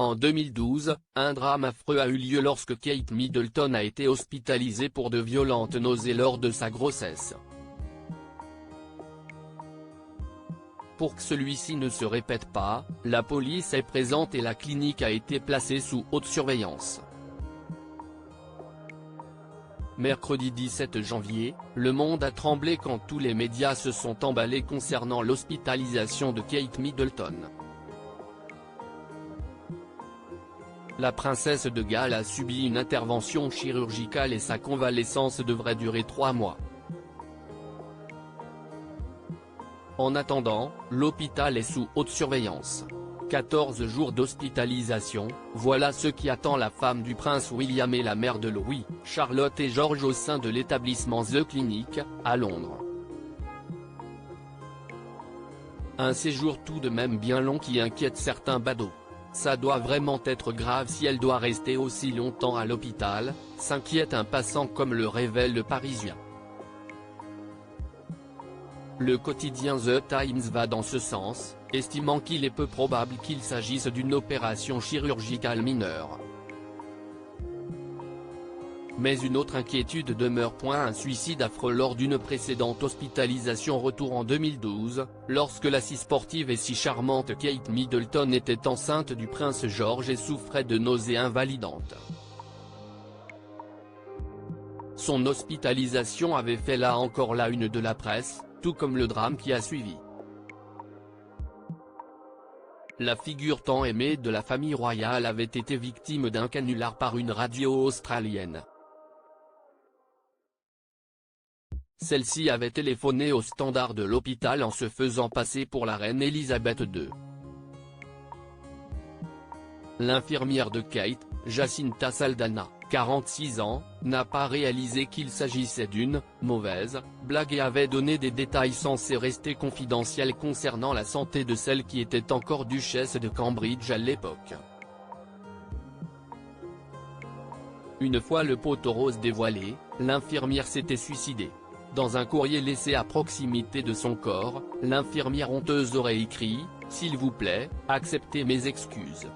En 2012, un drame affreux a eu lieu lorsque Kate Middleton a été hospitalisée pour de violentes nausées lors de sa grossesse. Pour que celui-ci ne se répète pas, la police est présente et la clinique a été placée sous haute surveillance. Mercredi 17 janvier, Le Monde a tremblé quand tous les médias se sont emballés concernant l'hospitalisation de Kate Middleton. La princesse de Galles a subi une intervention chirurgicale et sa convalescence devrait durer 3 mois. En attendant, l'hôpital est sous haute surveillance. 14 jours d'hospitalisation, voilà ce qui attend la femme du prince William et la mère de Louis, Charlotte et George au sein de l'établissement The Clinic, à Londres. Un séjour tout de même bien long qui inquiète certains badauds. Ça doit vraiment être grave si elle doit rester aussi longtemps à l'hôpital, s'inquiète un passant comme le révèle le Parisien. Le quotidien The Times va dans ce sens, estimant qu'il est peu probable qu'il s'agisse d'une opération chirurgicale mineure. Mais une autre inquiétude demeure. Un suicide affreux lors d'une précédente hospitalisation. Retour en 2012, lorsque la si sportive et si charmante Kate Middleton était enceinte du prince George et souffrait de nausées invalidantes. Son hospitalisation avait fait là encore la une de la presse, tout comme le drame qui a suivi. La figure tant aimée de la famille royale avait été victime d'un canular par une radio australienne. Celle-ci avait téléphoné au standard de l'hôpital en se faisant passer pour la reine Elisabeth II. L'infirmière de Kate, Jacinta Saldana, 46 ans, n'a pas réalisé qu'il s'agissait d'une « mauvaise » blague et avait donné des détails censés rester confidentiels concernant la santé de celle qui était encore duchesse de Cambridge à l'époque. Une fois le poteau rose dévoilé, l'infirmière s'était suicidée. Dans un courrier laissé à proximité de son corps, l'infirmière honteuse aurait écrit « S'il vous plaît, acceptez mes excuses.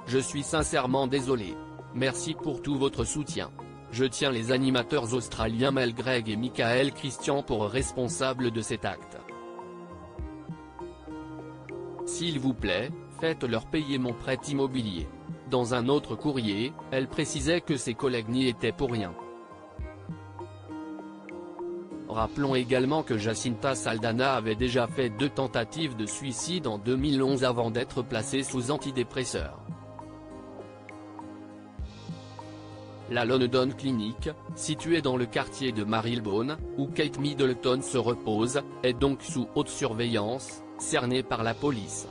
Je suis sincèrement désolé. Merci pour tout votre soutien. Je tiens les animateurs australiens Mel Gregg et Michael Christian pour responsables de cet acte. S'il vous plaît, faites-leur payer mon prêt immobilier. » Dans un autre courrier, elle précisait que ses collègues n'y étaient pour rien. Rappelons également que Jacinta Saldana avait déjà fait 2 tentatives de suicide en 2011 avant d'être placée sous antidépresseurs. La London Clinic, située dans le quartier de Marylebone, où Kate Middleton se repose, est donc sous haute surveillance, cernée par la police.